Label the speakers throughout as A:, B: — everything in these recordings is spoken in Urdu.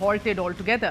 A: halted altogether.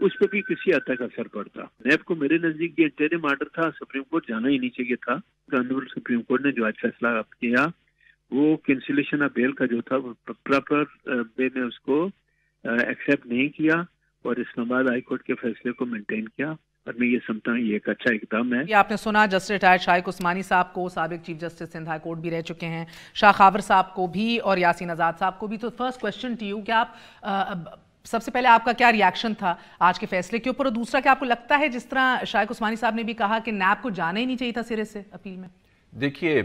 B: اس پہ بھی کسی حد تک اثر پڑتا. نیب کو میرے نزدیک یہ انٹرم آرڈر تھا, سپریم کورٹ جانا ہی نہیں چاہیے تھا. آنریبل سپریم کورٹ نے جو آج فیصلہ کیا وہ کینسلیشن آف بیل کا جو تھا وہ پراپر وے میں اس کو ایکسیپٹ نہیں کیا اور اسلام آباد ہائی کورٹ کے فیصلے کو مینٹین کیا, اور میں یہ سمجھتا ہوں یہ ایک اچھا اقدام ہے.
A: یہ آپ نے سنا جسٹس ریٹائرڈ شائق عثمانی صاحب کو, سابق chief justice Sindh high court بھی رہ چکے ہیں, شاہ خاور صاحب کو بھی اور یاسین آزاد صاحب کو بھی. تو فرسٹ کویسچن ٹو یو کہ آپ سب سے پہلے آپ کا کیا ریاکشن تھا آج کے فیصلے کے اوپر, اور دوسرا کہ آپ کو لگتا ہے جس طرح شائق عثمانی صاحب نے بھی کہا کہ نیب کو جانا ہی نہیں چاہیے تھا سرے سے اپیل میں؟
C: دیکھیے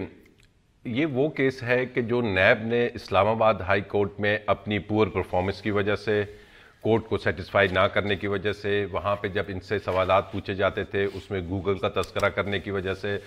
C: یہ وہ کیس ہے کہ جو نیب نے اسلام آباد ہائی کورٹ میں اپنی پور پرفارمنس کی وجہ سے, کورٹ کو سیٹسفائی نہ کرنے کی وجہ سے, وہاں پہ جب ان سے سوالات پوچھے جاتے تھے اس میں گوگل کا تذکرہ کرنے کی وجہ سے,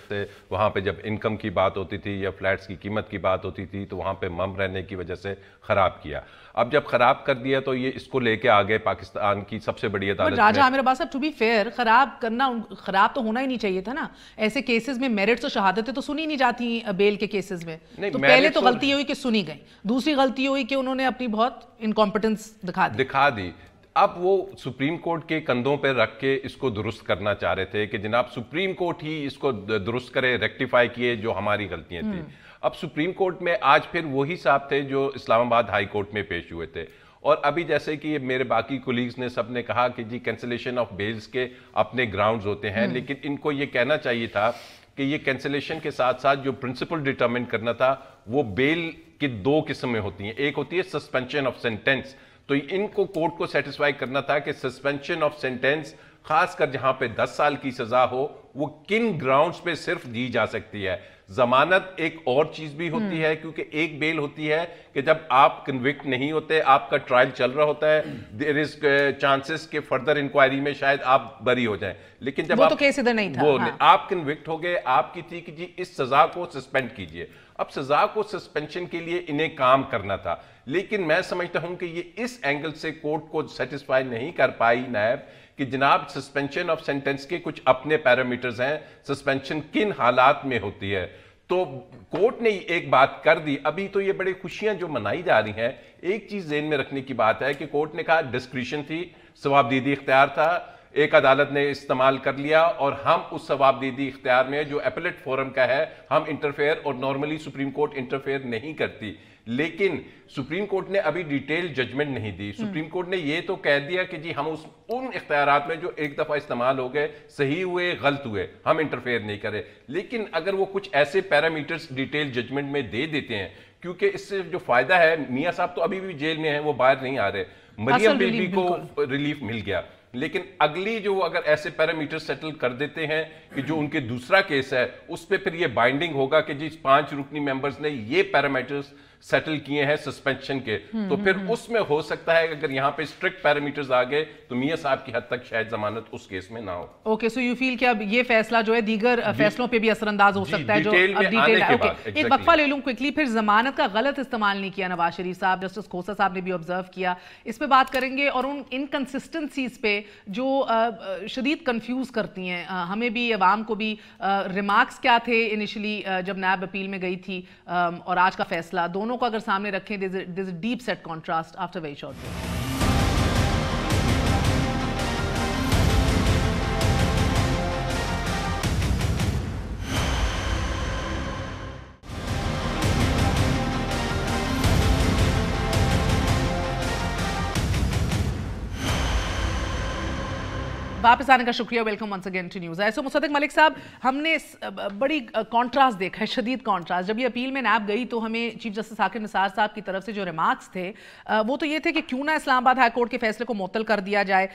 C: وہاں پہ جب انکم کی بات ہوتی تھی یا فلیٹس کی قیمت کی بات ہوتی تھی تو وہاں پہ مم رہنے کی وجہ سے خراب کیا. اب جب خراب کر دیا تو یہ اس کو لے کے آگے پاکستان کی سب سے بڑی عدالت
A: راجہ عامر عباس صاحب, ٹو بی فیئر خراب تو ہونا ہی نہیں چاہیے تھا نا. ایسے کیسز میں میرٹس اور شہادتیں تو سنی نہیں جاتی بیل کے کیسز میں. تو پہلے تو غلطی ہوئی کہ سنی گئی, دوسری غلطی ہوئی کہ انہوں نے اپنی بہت انکمپٹنس دکھا دی.
C: اب وہ سپریم کورٹ کے کندھوں پہ رکھ کے اس کو درست کرنا چاہ رہے تھے کہ جناب سپریم کورٹ ہی اس کو درست کرے, ریکٹیفائی کیے جو ہماری غلطیاں تھیں. اب سپریم کورٹ میں آج پھر وہی صاحب تھے جو اسلام آباد ہائی کورٹ میں پیش ہوئے تھے, اور ابھی جیسے کہ میرے باقی کولیگز نے سب نے کہا کہ جی کینسلیشن آف بیلز کے اپنے گراؤنڈز ہوتے ہیں, لیکن ان کو یہ کہنا چاہیے تھا کہ یہ کینسلیشن کے ساتھ ساتھ جو پرنسپل ڈیٹرمن کرنا تھا وہ بیل کی دو قسمیں ہوتی ہیں. ایک ہوتی ہے سسپینشن آف سینٹینس, تو ان کو کورٹ کو سیٹسفائی کرنا تھا کہ سسپینشن آف سینٹینس خاص کر جہاں پہ 10 سال کی سزا ہو وہ کن گراؤنڈز پہ صرف دی جا سکتی ہے. ضمانت ایک اور چیز بھی ہوتی ہے, کیونکہ ایک بیل ہوتی ہے کہ جب آپ کنوکٹ نہیں ہوتے, آپ کا ٹرائل چل رہا ہوتا ہے, دیر از چانسز کہ فردر انکوائری میں شاید آپ بری ہو جائیں, لیکن جب
A: وہ تو کیس ادھر نہیں تھا,
C: آپ کنوکٹ ہو گئے, آپ کی تھی کہ جی اس سزا کو سسپینڈ کیجئے. اب سزا کو سسپینشن کے لیے انہیں کام کرنا تھا, لیکن میں سمجھتا ہوں کہ یہ اس اینگل سے کورٹ کو سیٹسفائی نہیں کر پائی نیب کہ جناب سسپینشن آف سینٹینس کے کچھ اپنے پیرامیٹرز ہیں, سسپینشن کن حالات میں ہوتی ہے. تو کورٹ نے ایک بات کر دی. ابھی تو یہ بڑے خوشیاں جو منائی جا رہی ہیں, ایک چیز ذہن میں رکھنے کی بات ہے کہ کورٹ نے کہا ڈسکریشن تھی, ثوابدیدی اختیار تھا, ایک عدالت نے استعمال کر لیا, اور ہم اس ثوابدیدی اختیار میں جو اپیلیٹ فورم کا ہے ہم انٹرفیئر, اور نارملی سپریم کورٹ انٹرفیئر نہیں کرتی, لیکن سپریم کورٹ نے ابھی ڈیٹیل ججمنٹ نہیں دی. سپریم کورٹ نے یہ تو کہہ دیا کہ جی ہم ان اختیارات میں جو ایک دفعہ استعمال ہو گئے, صحیح ہوئے غلط ہوئے, ہم انٹرفیئر نہیں کرے. لیکن اگر وہ کچھ ایسے پیرامیٹرز ڈیٹیل ججمنٹ میں دے دیتے ہیں, کیونکہ اس سے جو فائدہ ہے, میاں صاحب تو ابھی بھی جیل میں ہیں, وہ باہر نہیں آ رہے, مریم بی بی کو ریلیف مل گیا, لیکن اگلی جو اگر ایسے پیرامیٹر سیٹل کر دیتے ہیں کہ جو ان کے دوسرا کیس ہے اس پہ پھر یہ بائنڈنگ ہوگا کہ جی 5 رکنی ممبرز نے یہ پیرامیٹرز سیٹل کیے ہیں سسپینشن کے, تو پھر اس میں ہو سکتا ہے کہ اگر یہاں پہ اسٹرکٹ پیرامیٹرز آ گئے تو میاں صاحب کی حد تک شاید ضمانت اس کیس میں نہ ہو.
A: اوکے, سو یو فیل کہ اب یہ فیصلہ جو ہے دیگر فیصلوں پہ بھی اثر انداز ہو سکتا ہے جو اب ڈیٹیل ہے. ایک وقفہ لے لوں کوئکلی, پھر ضمانت کا غلط استعمال نہیں کیا نواز شریف صاحب, جسٹس کھوسا صاحب نے بھی آبزرو کیا, اس پہ بات کریں گے, اور ان انکنسسٹنسیز پہ جو شدید کنفیوز کرتی ہیں ہمیں بھی, عوام کو بھی. ریمارکس کیا تھے انیشلی جب نیب اپیل میں گئی تھی, اور آج کا فیصلہ, دونوں کو اگر سامنے رکھیں, there's a deep set contrast after a very short break. واپس آنے کا شکریہ, welcome once again to news. ایسو مصدق ملک صاحب, ہم نے بڑی کانٹراسٹ دیکھا ہے, شدید کانٹراسٹ. جب یہ اپیل میں نیب گئی تو ہمیں چیف جسٹس ثاقب نثار صاحب کی طرف سے جو ریمارکس تھے وہ تو یہ تھے کہ کیوں نہ اسلام آباد ہائی کورٹ کے فیصلے کو معطل کر دیا جائے.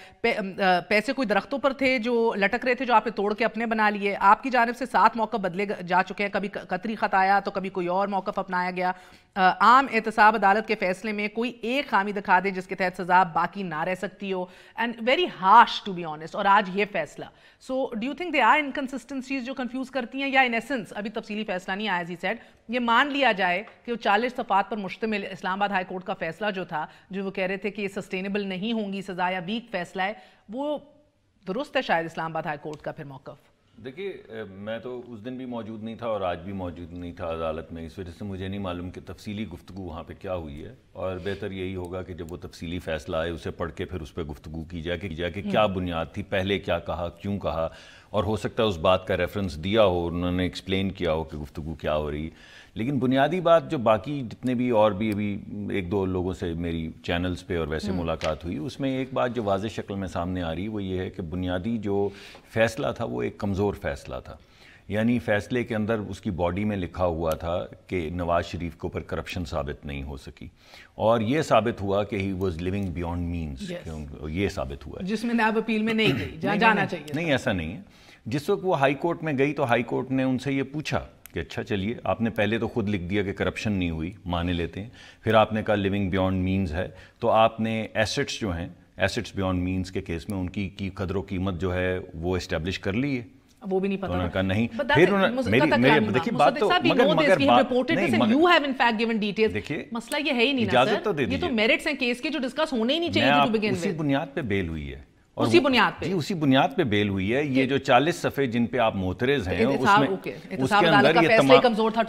A: پیسے کوئی درختوں پر تھے جو لٹک رہے تھے, جو آپ نے توڑ کے اپنے بنا لیے. آپ کی جانب سے 7 موقف بدلے جا چکے ہیں, کبھی قطری خط آیا تو کبھی کوئی اور موقف اپنایا گیا. عام احتساب عدالت کے فیصلے میں کوئی ایک خامی دکھا دے جس کے تحت سزا باقی نہ رہ سکتی ہو, and very harsh to be honest. اور آج یہ فیصلہ, so do you think they are inconsistencies جو کنفیوز کرتی ہیں, یا ان ایسنس ابھی تفصیلی فیصلہ نہیں آیا, ایز ہی سیڈ, یہ مان لیا جائے کہ وہ 40 صفحات پر مشتمل اسلام آباد ہائی کورٹ کا فیصلہ جو تھا, جو وہ کہہ رہے تھے کہ یہ سسٹینیبل نہیں ہوں گی سزا یا ویک فیصلہ ہے, وہ درست ہے شاید اسلام آباد ہائی کورٹ کا پھر موقف؟
D: دیکھیے میں تو اس دن بھی موجود نہیں تھا اور آج بھی موجود نہیں تھا عدالت میں، اس وجہ سے مجھے نہیں معلوم کہ تفصیلی گفتگو وہاں پہ کیا ہوئی ہے، اور بہتر یہی ہوگا کہ جب وہ تفصیلی فیصلہ آئے اسے پڑھ کے پھر اس پہ گفتگو کی جائے کہ کیا بنیاد تھی، پہلے کیا کہا، کیوں کہا، اور ہو سکتا ہے اس بات کا ریفرنس دیا ہو، انہوں نے ایکسپلین کیا ہو کہ گفتگو کیا ہو رہی. لیکن بنیادی بات جو باقی جتنے بھی اور بھی ابھی ایک دو لوگوں سے میری چینلز پہ اور ویسے ملاقات ہوئی، اس میں ایک بات جو واضح شکل میں سامنے آ رہی وہ یہ ہے کہ بنیادی جو فیصلہ تھا وہ ایک کمزور فیصلہ تھا. یعنی فیصلے کے اندر اس کی باڈی میں لکھا ہوا تھا کہ نواز شریف کے اوپر کرپشن ثابت نہیں ہو سکی، اور یہ ثابت ہوا کہ he was living beyond means, یہ ثابت ہوا
A: جس میں نیب اپیل میں نہیں گئی جہاں جانا چاہیے. نہیں،
D: ایسا نہیں ہے. جس وقت وہ ہائی کورٹ میں گئی تو ہائی کورٹ نے ان سے یہ پوچھا کہ اچھا چلیے آپ نے پہلے تو خود لکھ دیا کہ کرپشن نہیں ہوئی، مانے لیتے ہیں، پھر آپ نے کہا لیونگ بیونڈ مینز ہے، تو آپ نے ایسٹس جو ہیں ایسٹس بیونڈ مینز کے کیس میں ان کی قدر و قیمت جو ہے وہ اسٹیبلش کر لی ہے.
A: وہ بھی نہیں پتا،
D: انہوں نے کہا نہیں. پھر دیکھیے بات تو
A: مسئلہ یہ ہے ہی نہیں نا سر، یہ تو میرٹس ہیں کیس کے جو ڈسکس ہونے ہی نہیں چاہیے.
D: اسی بنیاد پہ بیل ہوئی ہے،
A: اسی بنیاد پہ
D: اسی بنیاد پہ بیل ہوئی ہے. یہ جو 40 صفحے جن پہ آپ معترض ہیں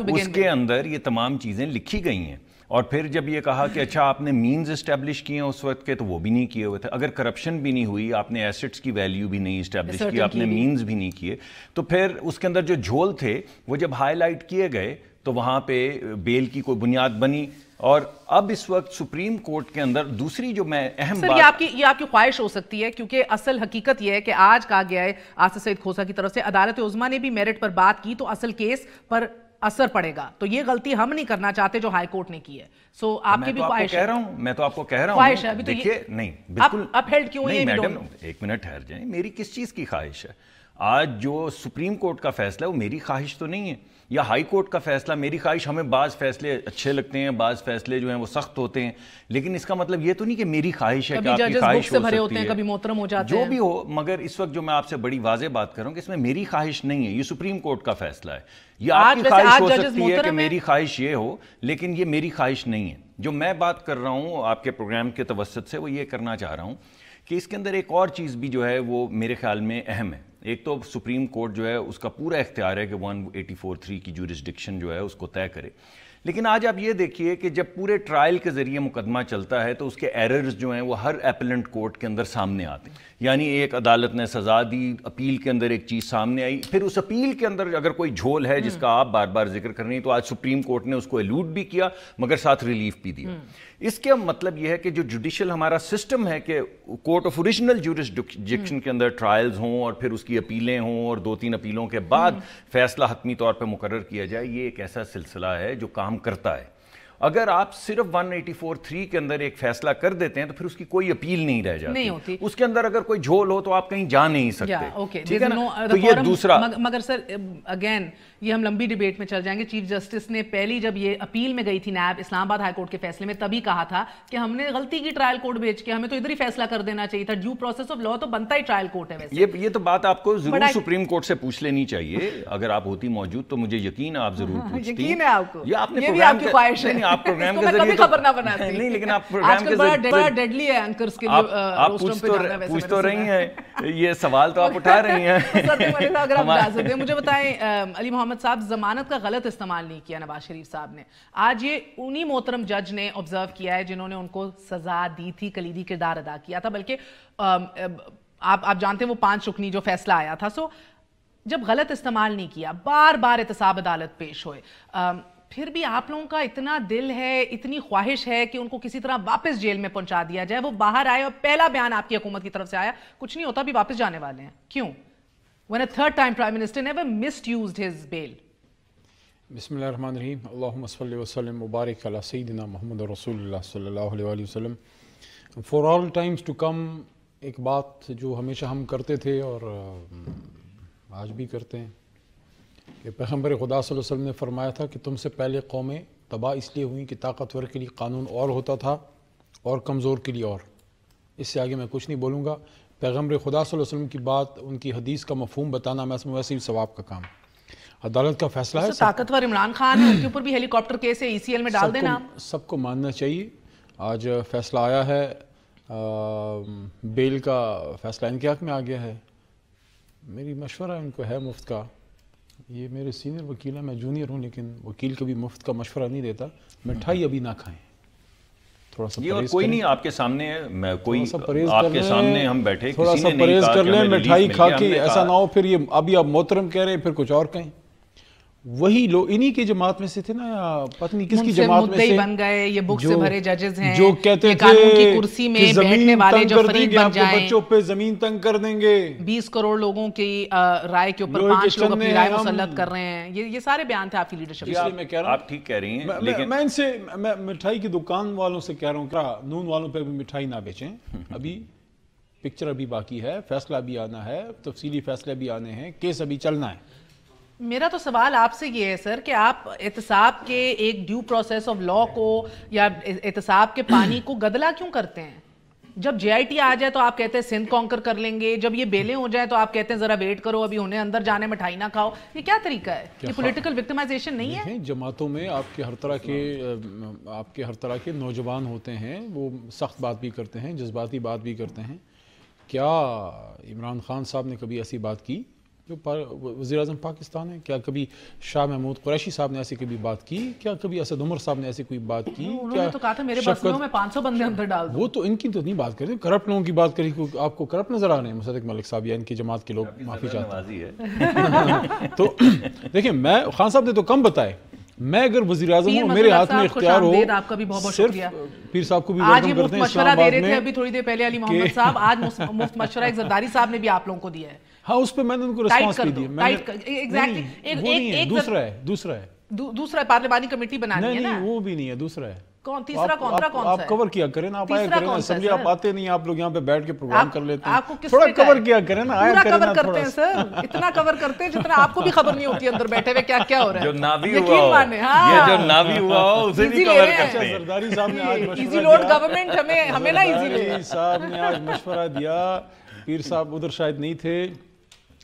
D: اس کے اندر یہ تمام چیزیں لکھی گئی ہیں. اور پھر جب یہ کہا کہ اچھا آپ نے مینز اسٹیبلش کیے ہیں اس وقت کے، تو وہ بھی نہیں کیے ہوئے تھے. اگر کرپشن بھی نہیں ہوئی، آپ نے ایسٹس کی ویلیو بھی نہیں اسٹیبلش کی، آپ نے مینز بھی نہیں کیے، تو پھر اس کے اندر جو جھول تھے وہ جب ہائی لائٹ کیے گئے تو وہاں پہ بیل کی کوئی بنیاد بنی. اور اب اس وقت سپریم کورٹ کے اندر دوسری جو میں اہم بات،
A: یہ آپ کی خواہش ہو سکتی ہے، کیونکہ اصل حقیقت یہ ہے کہ آج کہا گیا ہے آصف سعید کھوسہ کی طرف سے عدالت عظمیٰ نے بھی میرٹ پر بات کی تو اصل کیس پر اثر پڑے گا، تو یہ غلطی ہم نہیں کرنا چاہتے جو ہائی کورٹ نے کی ہے. سو آپ کی بھی خواہش ہے.
D: میں تو آپ کو کہہ رہا ہوں،
A: دیکھیے
D: نہیں بالکل
A: اپ ہیلڈ کیوں ہے.
D: میڈم ایک منٹ ٹھہر جائیں، میری کس چیز کی خواہش ہے؟ آج جو سپریم کورٹ کا فیصلہ ہے وہ میری خواہش تو نہیں ہے، یا ہائی کورٹ کا فیصلہ میری خواہش. ہمیں بعض فیصلے اچھے لگتے ہیں، بعض فیصلے جو ہیں وہ سخت ہوتے ہیں، لیکن اس کا مطلب یہ تو نہیں کہ میری خواہش ہے کہ آپ کی خواہش ہو سکتی ہے،
A: کبھی محترم ہو جاتے ہیں،
D: جو بھی ہو. مگر اس وقت جو میں آپ سے بڑی واضح بات کر رہا ہوں کہ اس میں میری خواہش نہیں ہے، یہ سپریم کورٹ کا فیصلہ ہے. یہ آپ کی خواہش ہو سکتی ہے کہ میری خواہش یہ ہو، لیکن یہ میری خواہش نہیں ہے. جو میں بات کر رہا ہوں آپ کے پروگرام کے توسط سے، وہ یہ کرنا چاہ رہا ہوں کہ اس کے اندر ایک اور چیز بھی جو ہے وہ میرے خیال میں اہم ہے. ایک تو سپریم کورٹ جو ہے اس کا پورا اختیار ہے کہ 184(3) کی جورسڈکشن جو ہے اس کو طے کرے، لیکن آج آپ یہ دیکھیے کہ جب پورے ٹرائل کے ذریعے مقدمہ چلتا ہے تو اس کے ایررز جو ہیں وہ ہر اپیلنٹ کورٹ کے اندر سامنے آتے ہیں. یعنی ایک عدالت نے سزا دی، اپیل کے اندر ایک چیز سامنے آئی، پھر اس اپیل کے اندر اگر کوئی جھول ہے جس کا آپ بار بار ذکر کر رہے ہیں، تو آج سپریم کورٹ نے اس کو ایلوڈ بھی کیا مگر ساتھ ریلیف بھی دیا. اس کا مطلب یہ ہے کہ جو جوڈیشل ہمارا سسٹم ہے کہ کورٹ آف اوریجنل جورسڈکشن کے اندر ٹرائلز ہوں اور پھر اس کی اپیلیں ہوں اور 2-3 اپیلوں کے بعد فیصلہ حتمی طور پہ مقرر کیا جائے، یہ ایک ایسا سلسلہ ہے جو کام کرتا ہے. اگر آپ صرف 184(3) کے اندر ایک فیصلہ کر دیتے ہیں تو پھر اس کی کوئی اپیل نہیں رہ جاتی، نہیں ہوتی. اس کے اندر اگر کوئی جھول ہو تو آپ کہیں جا نہیں سکتے، ٹھیک ہے نا. تو یہ دوسرا.
A: مگر سر اگین یہ ہم لمبی ڈیبیٹ میں چل جائیں گے. چیف جسٹس نے پہلی جب یہ اپیل میں گئی تھی نیب اسلام آباد ہائی کورٹ کے فیصلے میں، تبھی کہا تھا کہ ہم نے غلطی کی ٹرائل کورٹ بھیج کے، ہمیں تو ادھر ہی فیصلہ کر دینا چاہیے تھا. ڈیو پروسیس آف لا تو بنتا ہی ٹرائل کورٹ ہے. ویسے
D: یہ تو بات آپ کو ضرور سپریم کورٹ سے پوچھ لینی چاہیے، اگر آپ ہوتی موجود تو مجھے یقین آپ ضرور پوچھتی.
A: یقین ہے آپ کو،
D: یہ آپ نے
A: بھی آپ کی خواہش ہے.
D: آپ پروگرام کے ذریعے
A: خبر نہ بناتی
D: نہیں، لیکن آپ پروگرام کے
A: ذریعے بڑا ڈیڈلی ہے اینکرز کے لیے.
D: آپ پوچھ تو رہی ہیں، یہ سوال تو آپ اٹھا رہی ہیں.
A: اگر آپ اجازت دیں مجھے بتائیں علی محمد صاحب، ضمانت کا غلط استعمال نہیں کیا نواز شریف صاحب نے. آج یہ انہی محترم جج نے آبزرو کیا ہے جنہوں نے ان کو سزا دی تھی، کلیدی کردار ادا کیا تھا. بلکہ آپ جانتے ہیں وہ 5 رکنی جو فیصلہ آیا تھا، سو جب غلط استعمال نہیں کیا، بار بار احتساب عدالت پیش ہوئے، پھر بھی آپ لوگوں کا اتنا دل ہے، اتنی خواہش ہے کہ ان کو کسی طرح واپس جیل میں پہنچا دیا جائے. وہ باہر آئے اور پہلا بیان آپ کی حکومت کی طرف سے آیا کچھ نہیں ہوتا، بھی واپس جانے والے ہیں. کیوں؟ when a third time prime minister never misused his bail.
E: بسم اللہ الرحمن الرحیم. اللہم صلی وسلم مبارک علی سیدنا محمد رسول اللہ صلی اللہ علیہ وسلم. For all times to come، ایک بات جو ہمیشہ ہم کرتے تھے اور آج بھی کرتے ہیں کہ پیغمبر خدا صلی اللہ علیہ وسلم نے فرمایا تھا کہ تم سے پہلے قومیں تباہ اس لیے ہوئیں کہ طاقتور کے لیے قانون اور ہوتا تھا اور کمزور کے لیے اور. اس سے آگے میں کچھ نہیں بولوں گا. پیغمبر خدا صلی اللہ علیہ وسلم کی بات، ان کی حدیث کا مفہوم بتانا میں سمجھوں ویسے بھی ثواب کا کام. عدالت کا فیصلہ ہے.
A: طاقتور عمران خان ہے، ان کے اوپر بھی ہیلی کاپٹر کیس ہے، ECL میں ڈال دینا.
E: سب کو ماننا چاہیے. آج فیصلہ آیا ہے، بیل کا فیصلہ ان کے حق میں آ گیا ہے. میری مشورہ ان کو ہے مفت کا. یہ میرے سینئر وکیل ہیں, میں جونیئر ہوں, لیکن وکیل کبھی مفت کا مشورہ نہیں دیتا. مٹھائی ابھی نہ کھائیں, تھوڑا سا
D: یہ کوئی نہیں آپ کے سامنے ہے, میں کوئی
E: پرہیز
D: آپ کے سامنے ہم بیٹھے,
E: تھوڑا سا پرہیز کر لیں مٹھائی کھا کے. ایسا نہ ہو پھر یہ ابھی آپ محترم کہہ رہے ہیں پھر کچھ اور کہیں. وہی لوگ انہی کی جماعت میں سے تھے نا, یا پتہ نہیں کس کی جماعت میں سے
A: بن گئے, یہ بک سے بھرے ججز ہیں
E: جو کہتے تھے
A: کی کرسی میں بیٹھنے والے جو فریق بن جائیں,
E: بچوں پہ زمین تنگ کر دیں گے,
A: 20 کروڑ لوگوں کی رائے کے اوپر 5 لوگ اپنی رائے مسلط کر رہے ہیں. یہ سارے بیان تھے آپ کی لیڈرشپ.
E: اس لیے میں کہہ رہا ہوں
D: آپ ٹھیک کہہ رہی ہیں,
E: میں ان سے مٹھائی کی دکان والوں سے کہہ رہا ہوں کہ نون والوں پہ بھی مٹھائی نہ بیچیں. ابھی پکچر ابھی باقی ہے, فیصلہ بھی آنا ہے, تفصیلی فیصلے بھی آنے ہیں, کیس ابھی چلنا ہے.
A: میرا تو سوال آپ سے یہ ہے سر کہ آپ احتساب کے ایک ڈیو پروسیس آف لا کو یا احتساب کے پانی کو گدلا کیوں کرتے ہیں؟ جب جے آئی ٹی آ جائے تو آپ کہتے ہیں سندھ کانکر کر لیں گے, جب یہ بیلیں ہو جائیں تو آپ کہتے ہیں ذرا ویٹ کرو, ابھی انہیں اندر جانے مٹھائی نہ کھاؤ. یہ کیا طریقہ ہے؟ یہ پولیٹیکل وکٹمائزیشن نہیں ہے؟
E: جماعتوں میں آپ کے ہر طرح کے نوجوان ہوتے ہیں, وہ سخت بات بھی کرتے ہیں, جذباتی بات بھی کرتے ہیں. کیا عمران خان صاحب نے کبھی ایسی بات کی جو وزیر اعظم پاکستان ہے؟ کیا کبھی شاہ محمود قریشی صاحب نے ایسی کبھی بات کی؟ کیا کبھی اسد عمر صاحب نے ایسی کوئی بات کی؟
A: انہوں نے تو کہا تھا میرے بسلوں میں 500 بندے اندر ڈال دو. وہ
E: تو ان کی تو نہیں بات کر رہے, کرپٹ لوگوں کی بات کری. آپ کو کرپٹ نظر آ رہے ہیں مصدق ملک صاحب یا ان کی جماعت کے لوگ؟ معافی چاہتا ہوں. تو دیکھیں, میں خان صاحب نے تو کم بتائے, میں اگر وزیر اعظم ہوں, میرے ہاتھ میں اختیار ہو,
A: آپ کا بھی بہت بہت
E: صرف
A: شکریہ.
E: پیر صاحب کو بھی
A: آج یہ
E: ویلکم
A: مفت
E: کرتے ہیں
A: مشورہ
E: اسلام
A: دے
E: آباد
A: رہے تھے
E: میں.
A: ابھی تھوڑی دیر پہلے علی محمد صاحب, آج مفت مشورہ ایک زرداری صاحب نے بھی آپ لوگوں کو دیا ہے.
E: ہاں, اس پہ میں نے ان کو رسپانس بھی دیا.
A: دوسرا پارلیمانی کمیٹی بنانی ہے نا,
E: وہ بھی نہیں ہے, دوسرا ہے.
A: کون تیسرا کون سا؟
E: آپ کور کیا کریں نا, آپ آیا کریں نا اسمبلی, آپ آتے نہیں, آپ لوگ یہاں پہ بیٹھ کے پروگرام کر لیتے ہیں. تھوڑا کور کیا کریں نا, آیا کریں نا.
A: کور کرتے ہیں سر, اتنا کور کرتے ہیں جتنا آپ کو بھی خبر نہیں ہوتی اندر بیٹھے ہوئے کیا کیا ہو رہا ہے.
D: جو ناوی ہوا ہو, یہ جو ناوی ہوا ہو اسے بھی کور کرتے ہیں.
E: زرداری صاحب نے آج
A: ایزی لوڈ گورنمنٹ ہمیں نا ایزی لوڈ
E: صاحب نے آج مشورہ دیا. پیر صاحب ادھر شاید نہیں تھے,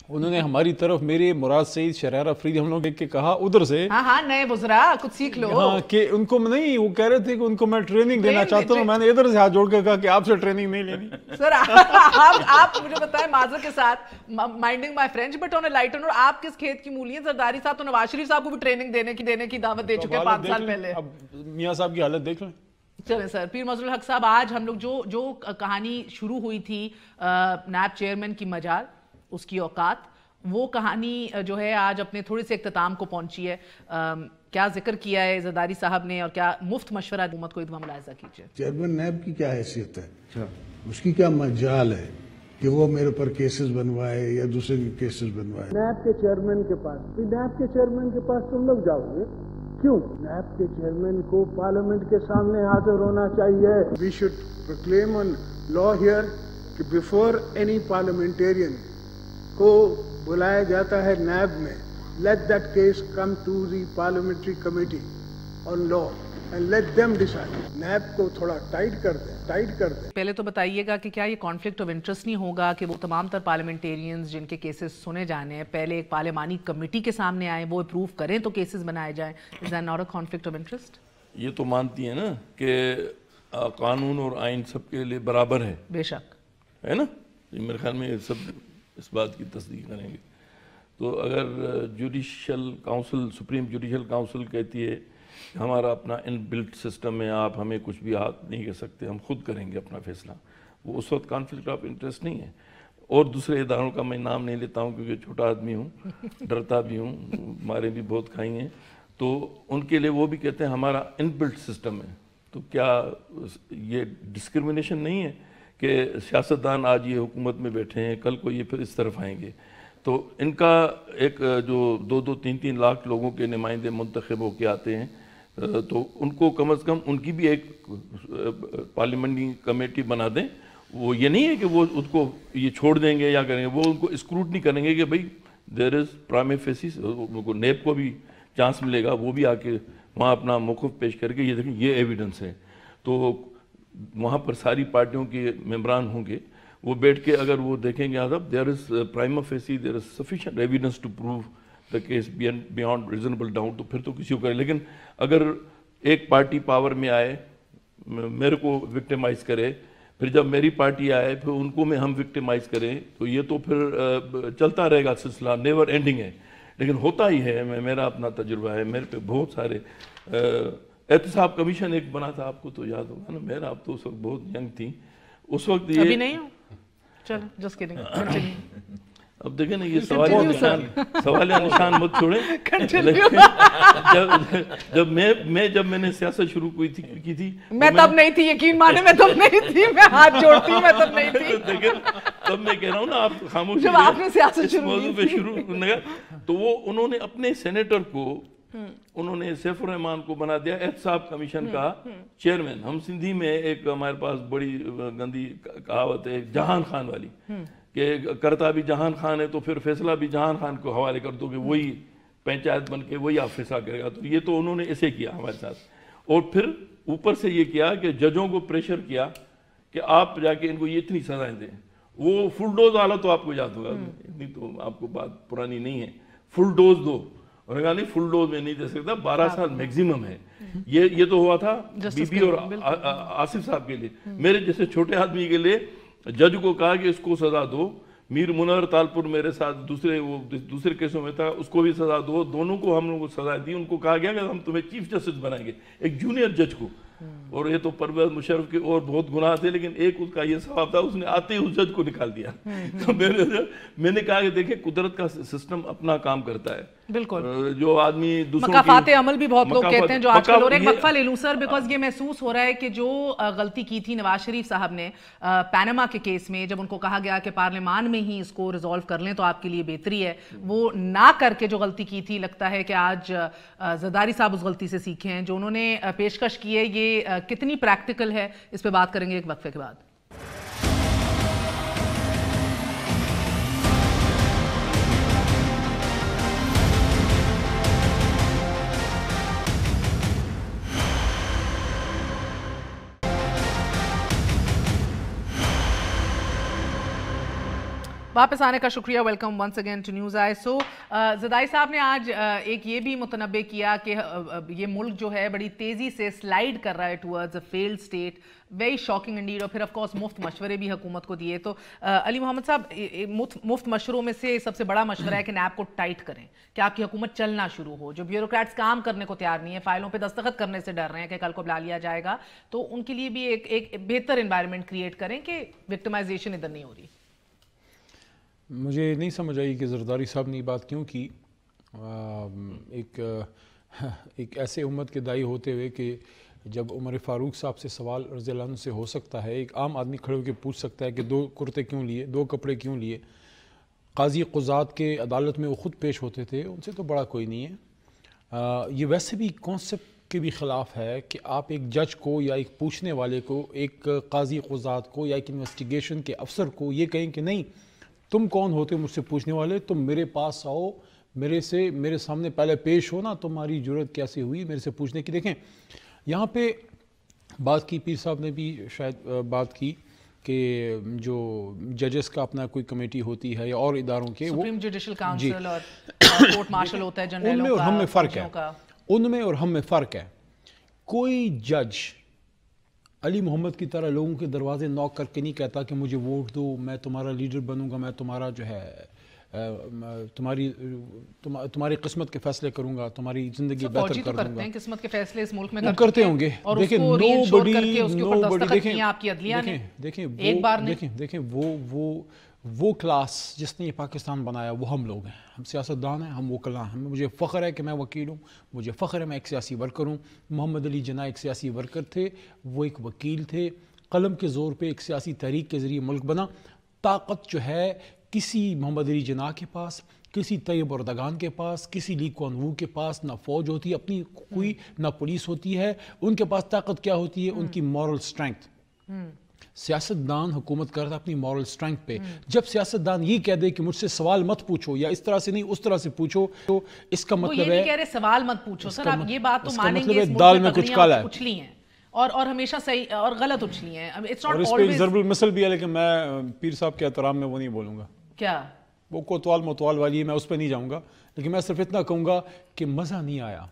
E: انہوں نے ہماری طرف میرے مراد سعید شرار افریدی ہم لوگ دیکھ کے کہا ادھر سے,
A: ہاں نئے بزرا کچھ سیکھ لو.
E: ہاں, کہ ان کو نہیں, وہ کہہ رہے تھے کہ ان کو میں ٹریننگ دینا چاہتا ہوں. میں نے ادھر سے ہاتھ جوڑ کے کہا کہ آپ سے ٹریننگ نہیں لینی.
A: سر آپ مجھے بتائیں معذرت کے ساتھ, minding my French but on a lighter note, آپ کس کھیت کی مولی ہیں؟ زرداری صاحب تو نواز شریف صاحب کو بھی ٹریننگ دینے کی دعوت دے چکے ہیں 5 سال پہلے.
E: اب میاں صاحب کی حالت دیکھ لیں.
A: چلیں سر, پیر مظہر الحق صاحب, آج ہم لوگ جو کہانی شروع ہوئی تھی نیب چیئرمین کی مجال, اس کی اوقات, وہ کہانی جو ہے آج اپنے تھوڑے سے اختتام کو پہنچی ہے. کیا ذکر کیا ہے زرداری صاحب نے اور کیا مفت مشورہ حکومت کو اتنا ملاحظہ کیجیے.
F: چیئرمین نیب کی کیا حیثیت ہے, اس کی کیا مجال ہے کہ وہ میرے پر کیسز بنوائے یا دوسرے کے کیسز بنوائے؟ نیب کے چیئرمین کے پاس, نیب کے چیئرمین کے پاس تم لوگ جاؤ گے کیوں؟ نیب کے چیئرمین کو پارلیمنٹ کے سامنے حاضر ہونا چاہیے. We should proclaim on law here کہ بیفور اینی پارلیمنٹیرین کو بلایا جاتا ہے نیب میں, let that case come to the parliamentary committee on law and let them decide. NAB کو تھوڑا ٹائٹ کر دیں.
A: پہلے تو بتائیے گا کہ کیا یہ کانفلکٹ آف انٹرسٹ نہیں ہوگا کہ وہ تمام تر پارلیمنٹیرینز جن کے کیسز سنے جانے ہیں پہلے ایک پارلیمانی کمیٹی کے سامنے آئیں, وہ اپروو کریں تو کیسز بنائے جائیں. Is that not a conflict of interest?
G: یہ تو مانتی ہیں نا کہ قانون اور آئین سب کے لیے برابر ہے.
A: بے شک
G: ہے نا, میرے خیال میں سب اس بات کی تصدیق کریں گے. تو اگر judicial council, supreme judicial council کہتی ہے کہ ہمارا اپنا ان بلٹ سسٹم ہے, آپ ہمیں کچھ بھی ہاتھ نہیں کر سکتے, ہم خود کریں گے اپنا فیصلہ, وہ اس وقت کانفلکٹ آف انٹرسٹ نہیں ہے. اور دوسرے اداروں کا میں نام نہیں لیتا ہوں کیونکہ چھوٹا آدمی ہوں, ڈرتا بھی ہوں, مارے بھی بہت کھائی ہیں, تو ان کے لیے وہ بھی کہتے ہیں ہمارا ان بلٹ سسٹم ہے. تو کیا یہ ڈسکرمنیشن نہیں ہے کہ سیاستدان آج یہ حکومت میں بیٹھے ہیں, کل کو یہ پھر اس طرف آئیں گے, تو ان کا ایک جو 2-3 لاکھ لوگوں کے نمائندے منتخب ہو کے آتے ہیں, تو ان کو کم از کم ان کی بھی ایک پارلیمنٹری کمیٹی بنا دیں. وہ یہ نہیں ہے کہ وہ اس کو یہ چھوڑ دیں گے یا کریں گے, وہ ان کو اسکروٹنی کریں گے کہ بھائی دیر از پرائم فیسس, ان کو نیب کو بھی چانس ملے گا, وہ بھی آ کے وہاں اپنا موقف پیش کر کے یہ دیکھیں یہ ایویڈنس ہے. تو وہاں پر ساری پارٹیوں کے ممبران ہوں گے, وہ بیٹھ کے اگر وہ دیکھیں گے ادب there is prima facie there is sufficient evidence to prove the case beyond reasonable doubt, تو پھر تو کسی کو کرے. لیکن اگر ایک پارٹی پاور میں آئے, میرے کو وکٹمائز کرے, پھر جب میری پارٹی آئے پھر ان کو میں ہم وکٹمائز کریں تو یہ تو پھر چلتا رہے گا سلسلہ، نیور اینڈنگ ہے. لیکن ہوتا ہی ہے، میرا اپنا تجربہ ہے، میرے پہ بہت سارے احتساب کمیشن ایک بنا تھا، آپ کو تو یاد ہوگا نا، میرا آپ تو اس وقت بہت ینگ تھی اس وقت. یہ
A: ابھی نہیں ہو، چلو جسٹ کڈنگ.
G: اب دیکھیں نا یہ سوالیہ نشان مت چھوڑیں. جب میں نے سیاست شروع کی تھی
A: میں تب نہیں تھی، یقین مانے میں تب نہیں تھی، میں ہاتھ جوڑتی ہوں، میں تب نہیں تھی.
G: تب میں کہہ رہا ہوں نا، آپ خاموش
A: جب آپ نے سیاست
G: موضوع پہ شروع تو وہ انہوں نے اپنے سینیٹر کو، انہوں نے سیف الرحمان کو بنا دیا احتساب کمیشن کا چیئرمین. ہم سندھی میں ایک ہمارے پاس بڑی گندی کہاوت ہے جہان خان والی، کہ کرتا بھی جہان خان ہے تو پھر فیصلہ بھی جہان خان کو حوالے کر دو کہ وہی پنچایت بن کے وہی آپ فیصلہ کرے گا. تو یہ تو انہوں نے ایسے کیا ہمارے ساتھ، اور پھر اوپر سے یہ کیا کہ ججوں کو پریشر کیا کہ آپ جا کے ان کو یہ اتنی سزائیں دیں. وہ فل ڈوز والا تو آپ کو یاد ہوگا، اتنی تو آپ کو بات پرانی نہیں ہے. فل ڈوز دو، انہوں نے کہا نہیں فل ڈوز میں نہیں دے سکتا، 12 سال میکسیمم ہے. یہ تو ہوا تھا بی بی اور آصف صاحب کے لیے. میرے جیسے چھوٹے آدمی کے لیے جج کو کہا کہ اس کو سزا دو. میر منور تالپور میرے ساتھ دوسرے کیسوں میں تھا، اس کو بھی سزا دو. دونوں کو ہم لوگوں کو سزا دی. ان کو کہا گیا کہ ہم تمہیں چیف جسٹس بنائیں گے، ایک جونیئر جج کو. اور یہ تو پرویز مشرف کے اور بہت گناہ تھے، لیکن ایک اس کا یہ ثواب تھا، اس نے آتے ہی اس جج کو نکال دیا. تو میں نے کہا کہ دیکھیں قدرت کا سسٹم اپنا کام کرتا ہے.
A: بالکل،
G: جو آدمی دوسروں
A: مکافات عمل بھی بہت لوگ کہتے ہیں جو آج کل. اور ایک وقفہ لے لوں سر، بیکاز یہ محسوس ہو رہا ہے کہ جو غلطی کی تھی نواز شریف صاحب نے پینما کے کیس میں، جب ان کو کہا گیا کہ پارلیمان میں ہی اس کو ریزالو کر لیں تو آپ کے لیے بہتری ہے، وہ نہ کر کے جو غلطی کی تھی، لگتا ہے کہ آج زرداری صاحب اس غلطی سے سیکھے ہیں. جو انہوں نے پیشکش کی ہے یہ کتنی پریکٹیکل ہے، اس پہ بات کریں گے ایک وقفے کے بعد. واپس آنے کا شکریہ. Welcome once again to news آئی. سو زرداری صاحب نے آج ایک یہ بھی متنبع کیا کہ یہ ملک جو ہے بڑی تیزی سے سلائیڈ کر رہا ہے towards a failed state. Very shocking indeed. اور پھر آف کورس مفت مشورے بھی حکومت کو دیے. تو علی محمد صاحب، مفت مشوروں میں سے سب سے بڑا مشورہ ہے کہ نیب کو ٹائٹ کریں، کہ آپ کی حکومت چلنا شروع ہو. جو بیوروکریٹس کام کرنے کو تیار نہیں ہے، فائلوں پہ دستخط کرنے سے ڈر رہے ہیں کہ کل کو بلا لیا جائے گا، تو ان کے لیے بھی ایک بہتر انوائرمنٹ کریٹ کریں کہ وکٹمائزیشن ادھر نہیں ہو رہی.
E: مجھے نہیں سمجھ آئی کہ زرداری صاحب نے یہ بات کیوں کی. ایک ایسے امت کے دائی ہوتے ہوئے کہ جب عمر فاروق صاحب سے سوال رضی اللہ عنہ سے ہو سکتا ہے، ایک عام آدمی کھڑے ہو کے پوچھ سکتا ہے کہ 2 کرتے کیوں لیے، 2 کپڑے کیوں لیے. قاضی قضات کے عدالت میں وہ خود پیش ہوتے تھے، ان سے تو بڑا کوئی نہیں ہے. یہ ویسے بھی کانسیپٹ کے بھی خلاف ہے کہ آپ ایک جج کو یا ایک پوچھنے والے کو، ایک قاضی قضات کو یا ایک انویسٹیگیشن کے افسر کو یہ کہیں کہ نہیں تم کون ہوتے مجھ سے پوچھنے والے، تم میرے پاس آؤ، میرے سامنے پہلے پیش ہو نا، تمہاری جرت کیسے ہوئی میرے سے پوچھنے کی. دیکھیں یہاں پہ بات کی، پیر صاحب نے بھی شاید بات کی کہ جو ججز کا اپنا کوئی کمیٹی ہوتی ہے یا اور اداروں کے،
A: سپریم جوڈیشل کاؤنسل اور کورٹ مارشل ہوتا ہے جنرلوں کا، ان میں اور ہم میں فرق ہے.
E: ان میں اور ہم میں فرق ہے. کوئی جج علی محمد کی طرح لوگوں کے دروازے نوک کر کے نہیں کہتا کہ مجھے ووٹ دو، میں تمہارا لیڈر بنوں گا، میں تمہارا جو ہے تمہاری قسمت کے فیصلے کروں گا، تمہاری زندگی بہتر کر دوں گا.
A: قسمت کے فیصلے اس ملک میں
E: کرتے ہوں گے. دیکھیں دیکھیں وہ کلاس جس نے یہ پاکستان بنایا وہ ہم لوگ ہیں. ہم سیاست دان ہیں، ہم وکلاء ہیں. مجھے فخر ہے کہ میں وکیل ہوں، مجھے فخر ہے میں ایک سیاسی ورکر ہوں. محمد علی جناح ایک سیاسی ورکر تھے، وہ ایک وکیل تھے. قلم کے زور پہ ایک سیاسی تحریک کے ذریعے ملک بنا. طاقت جو ہے کسی محمد علی جناح کے پاس، کسی طیب اردگان کے پاس، کسی لی کوان وو کے پاس نہ فوج ہوتی ہے اپنی کوئی، نہ پولیس ہوتی ہے. ان کے پاس طاقت کیا ہوتی ہے؟ ان کی مورل سٹرینگتھ. سیاست دان حکومت کرتا اپنی مورل سٹرینگتھ پہ. جب سیاست دان یہ کہہ دے کہ مجھ سے سوال مت پوچھو یا اس طرح سے نہیں اس طرح سے پوچھو، تو اس کا مطلب ہے
A: وہ یہ نہیں کہہ رہے سوال مت پوچھو. سر آپ یہ بات تو مانیں گے اس
E: دال میں کچھ کالا ہے
A: اچھلی ہیں اور ہمیشہ صحیح اور غلط اچھلی ہیں.
E: اور اس پہ ضرب المثل بھی ہے، لیکن میں پیر صاحب کے احترام میں وہ نہیں بولوں گا.
A: کیا
E: وہ کوتوال موتوال والی ہے، میں اس پہ نہیں جاؤں گا. لیکن میں صرف اتنا کہوں گا کہ مزہ نہیں آیا.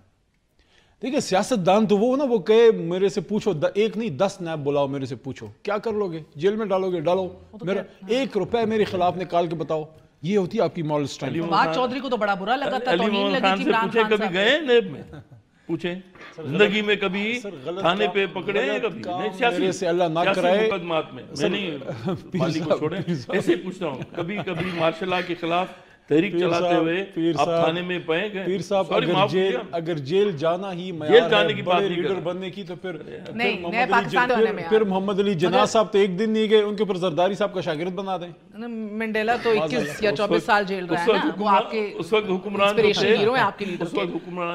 E: دیکھیں سیاستدان تو وہ نا وہ کہے میرے سے پوچھو 1 نہیں 10 نیب بلاؤ میرے سے پوچھو کیا کر لو گے, جیل میں ڈالو گے ڈالو, میرا 1 روپے میرے خلاف نکال کے بتاؤ, یہ ہوتی ہے آپ کی مورل اسٹرینتھ.
A: فواد چودھری کو تو بڑا برا لگا تھا, توہین لگی تھی عمران خان
G: کبھی گئے نیب میں پوچھیں زندگی میں کبھی تھانے پہ پکڑے ہیں کبھی نہیں
E: سیاسی
G: مقدمات میں میں نہیں پالی کو چھوڑیں ایسے پوچھتا ہوں کبھی مارشل لا کے خلاف تحریک چلاتے ہوئے آپ تھانے میں پائے گئے
E: پیر صاحب اگر جیل جانا ہی
G: جیل جانے کی بات نہیں
E: لیڈر بننے کی تو پھر محمد علی جناح صاحب تو 1 دن نہیں گئے, ان کے اوپر زرداری صاحب کا شاگرد بنا دیں.
A: منڈیلا تو 21 یا 24 سال جیل رہا ہے نا, وہ آپ کے
G: اس وقت حکمران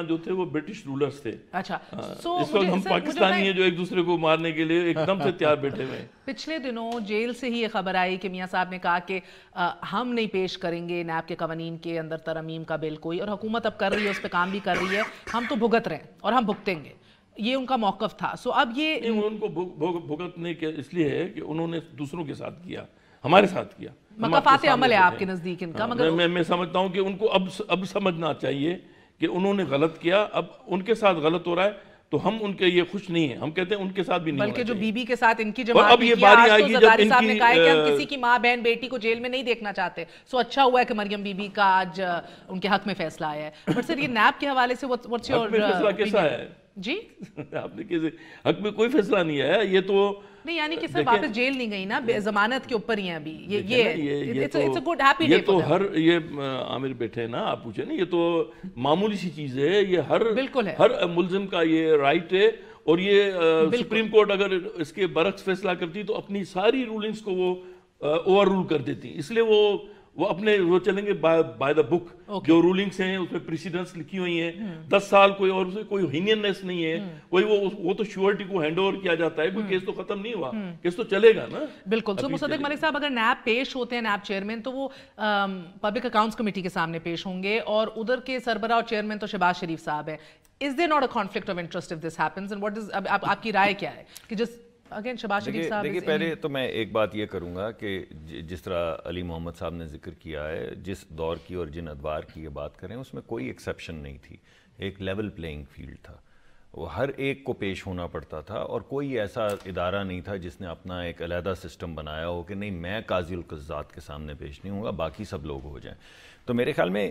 G: جو تھے وہ برٹش رولرز تھے.
A: اچھا
G: اس وقت ہم پاکستانی ہیں جو ایک دوسرے کو مارنے کے لیے ایک دم سے تیار بیٹھے ہوئے.
A: پچھلے دنوں جیل سے ہی یہ خبر آئی کہ میاں صاحب نے کہا کہ ہم نہیں پیش کریں گے نیب کے قوانین کے اندر ترمیم کا بل کوئی, اور حکومت اب کر رہی ہے, اس پہ کام بھی کر رہی ہے, ہم تو بھگت رہے ہیں اور ہم بھگتیں گے, یہ ان کا موقف تھا. سو اب یہ
G: ان کو بھگتنے کے اس لیے ہے کہ انہوں نے دوسروں کے ساتھ کیا, ہمارے ساتھ کیا,
A: مقافات عمل ہے آپ کے نزدیک ان کا. مگر
G: میں سمجھتا ہوں کہ ان کو اب سمجھنا چاہیے کہ انہوں نے غلط کیا, اب ان کے ساتھ غلط ہو رہا ہے تو ہم ان کے یہ خوش نہیں ہیں, ہم کہتے ہیں ان کے ساتھ بھی نہیں,
A: بلکہ جو بی بی کے ساتھ ان کی جماعت نے کیا, آج تو زرداری صاحب نے کہا ہے کہ ہم کسی کی ماں بہن بیٹی کو جیل میں نہیں دیکھنا چاہتے. سو اچھا ہوا ہے کہ مریم بی بی کا آج ان کے حق میں فیصلہ آیا ہے. بٹ سر یہ نیب کے حوالے سے what's your
G: فیصلہ کیسا ہے
A: جی؟
G: آپ نے کیسے حق میں کوئی فیصلہ نہیں آیا, یہ تو
A: نہیں یعنی کہ سر واپس جیل نہیں گئی نا, ضمانت کے اوپر ہی ہیں ابھی. یہ
G: تو ہر یہ عامر بیٹھے نا, آپ پوچھیں نا, یہ تو معمولی سی چیز ہے, یہ ہر ملزم کا یہ رائٹ ہے. اور یہ سپریم کورٹ اگر اس کے برعکس فیصلہ کرتی تو اپنی ساری رولنگز کو وہ اوور رول کر دیتی, اس لیے وہ اپنے وہ چلیں گے بائی دا بک. جو رولنگز ہیں اس میں پریسیڈنس لکھی ہوئی ہیں, 10 سال کوئی اور کوئی ہینینس نہیں ہے, وہ تو شیورٹی کو ہینڈ اوور کیا جاتا ہے, کوئی کیس تو ختم نہیں ہوا, کیس تو چلے گا نا.
A: بالکل. تو مصدق ملک صاحب اگر نیب پیش ہوتے ہیں, نیب چیئرمین, تو وہ پبلک اکاؤنٹس کمیٹی کے سامنے پیش ہوں گے, اور ادھر کے سربراہ اور چیئرمین تو شہباز شریف صاحب ہیں. Is there not a conflict of interest if this happens, and what is آپ کی رائے کیا ہے کہ اگین شہباز شریف صاحب؟
D: دیکھیے پہلے تو میں ایک بات یہ کروں گا کہ جس طرح علی محمد صاحب نے ذکر کیا ہے, جس دور کی اور جن ادوار کی یہ بات کریں اس میں کوئی ایکسیپشن نہیں تھی, ایک لیول پلینگ فیلڈ تھا, وہ ہر ایک کو پیش ہونا پڑتا تھا, اور کوئی ایسا ادارہ نہیں تھا جس نے اپنا ایک علیحدہ سسٹم بنایا ہو کہ نہیں میں قاضی القضات کے سامنے پیش نہیں ہوں گا, باقی سب لوگ ہو جائیں. تو میرے خیال میں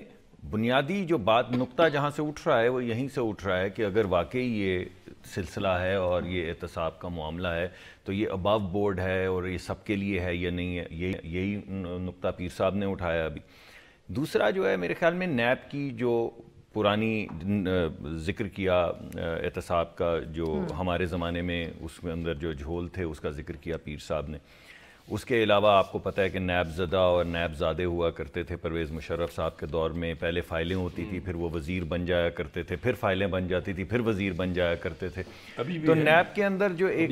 D: بنیادی جو بات نقطہ جہاں سے اٹھ رہا ہے وہ یہیں سے اٹھ رہا ہے کہ اگر واقعی یہ سلسلہ ہے اور یہ احتساب کا معاملہ ہے تو یہ ابو بورڈ ہے اور یہ سب کے لیے ہے یا نہیں ہے, یہی نقطہ پیر صاحب نے اٹھایا ابھی. دوسرا جو ہے میرے خیال میں نیب کی جو پرانی ذکر کیا احتساب کا, جو ہمارے زمانے میں اس میں اندر جو جھول تھے اس کا ذکر کیا پیر صاحب نے. اس کے علاوہ آپ کو پتہ ہے کہ نیب زدہ اور نیب زادے ہوا کرتے تھے پرویز مشرف صاحب کے دور میں. پہلے فائلیں ہوتی تھی, پھر وہ وزیر بن جایا کرتے تھے, پھر فائلیں بن جاتی تھی, پھر وزیر بن جایا کرتے تھے. تو نیب کے اندر جو ایک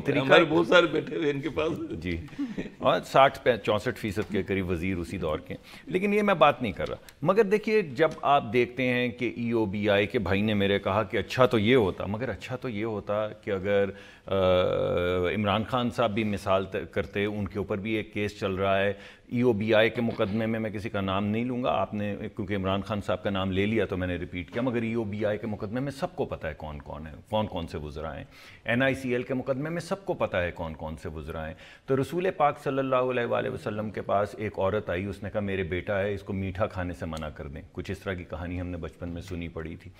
G: طریقہ بہت سارے بیٹھے ہوئے ان کے پاس
D: جی, اور 60-64% کے قریب وزیر اسی دور کے. لیکن یہ میں بات نہیں کر رہا. مگر دیکھیے جب آپ دیکھتے ہیں کہ EOBI کے بھائی نے میرے کہا کہ اچھا تو یہ ہوتا, مگر اچھا تو یہ ہوتا کہ اگر عمران خان صاحب بھی مثال کرتے, ان کے اوپر بھی ایک کیس چل رہا ہے EOBI کے مقدمے میں کسی کا نام نہیں لوں گا, آپ نے کیونکہ عمران خان صاحب کا نام لے لیا تو میں نے ریپیٹ کیا, مگر EOBI کے مقدمے میں سب کو پتہ ہے کون کون ہے, کون سے وزراء ہیں. NICL کے مقدمے میں سب کو پتہ ہے کون سے وزراء ہیں. تو رسول پاک صلی اللہ علیہ وآلہ وسلم کے پاس ایک عورت آئی, اس نے کہا میرے بیٹا ہے, اس کو میٹھا کھانے سے منع کر دیں. کچھ اس طرح کی کہانی ہم نے بچپن میں سنی پڑی تھی.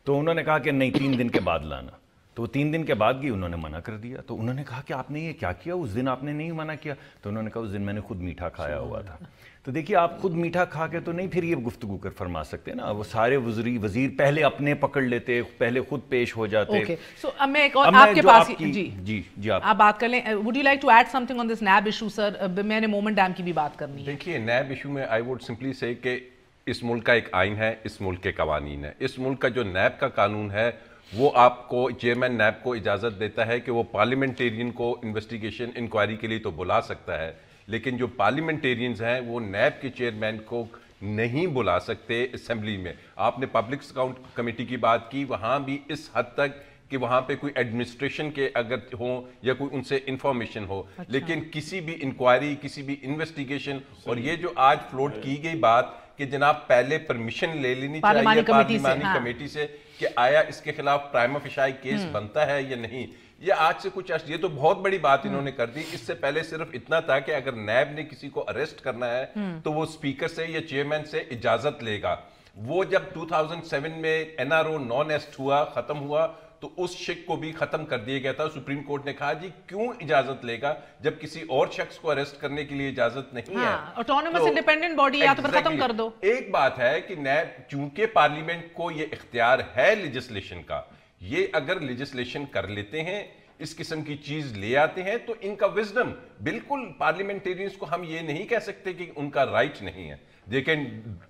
D: تو انہوں نے کہا کہ نہیں 3 دن کے بعد لانا. تو وہ 3 دن کے بعد گئی, انہوں نے منع کر دیا. تو انہوں نے کہا کہ آپ نے یہ کیا کیا, اس دن آپ نے نہیں منع کیا. تو انہوں نے کہا اس دن میں نے خود میٹھا کھایا ہوا تھا. تو دیکھیے آپ خود میٹھا کھا کے تو نہیں پھر یہ گفتگو کر فرما سکتے نا. وہ سارے وزیر پہلے اپنے پکڑ لیتے, پہلے خود پیش ہو جاتے.
A: سو اب میں ایک اور آپ کے پاس
D: جی
A: آپ بات کر لیں. Would you like to add something on this NAB issue sir? میں نے مومنٹ ڈیم کی بھی بات کرنی ہے.
C: دیکھیے نیب ایشو میں آئی ووڈ سمپلی سے کہ اس ملک کا ایک آئین ہے, اس ملک کے قوانین ہے. اس ملک کا جو نیب کا قانون ہے وہ آپ کو چیئرمین نیب کو اجازت دیتا ہے کہ وہ پارلیمنٹیرین کو انویسٹیگیشن انکوائری کے لیے تو بلا سکتا ہے, لیکن جو پارلیمنٹیرینز ہیں وہ نیب کے چیئرمین کو نہیں بلا سکتے اسمبلی میں. آپ نے پبلک اکاؤنٹ کمیٹی کی بات کی, وہاں بھی اس حد تک کہ وہاں پہ کوئی ایڈمنسٹریشن کے اگر ہوں یا کوئی ان سے انفارمیشن ہو, لیکن کسی بھی انکوائری, کسی بھی انویسٹیگیشن, اور یہ جو آج فلوٹ کی گئی بات کہ جناب پہلے پرمیشن لے لینی چاہیے پارلیمانی کمیٹی سے کہ آیا اس کے خلاف پرائما فیشائی کیس بنتا ہے یا نہیں. یہ آج سے کچھ یہ تو بہت بڑی بات انہوں نے کر دی. اس سے پہلے صرف اتنا تھا کہ اگر نیب نے کسی کو اریسٹ کرنا ہے تو وہ اسپیکر سے یا چیئرمین سے اجازت لے گا. وہ جب 2007 میں NRO نان ایسٹ ہوا, ختم ہوا, تو اس شک کو بھی ختم کر دیا گیا تھا. سپریم کورٹ نے کہا جی کیوں اجازت لے گا جب کسی اور شخص کو اریسٹ کرنے کے لیے اجازت نہیں ہے.
A: آٹونومس انڈیپینڈنٹ باڈی یا تو پھر ختم کر دو.
C: ایک بات ہے کہ نیب چونکہ پارلیمنٹ کو یہ اختیار ہے لیجسلیشن کا, یہ اگر لیجسلیشن کر لیتے ہیں, اس قسم کی چیز لے آتے ہیں, تو ان کا وزڈم بالکل پارلیمنٹیرینز کو ہم یہ نہیں کہہ سکتے کہ ان کا رائٹ نہیں ہے. دیکھیں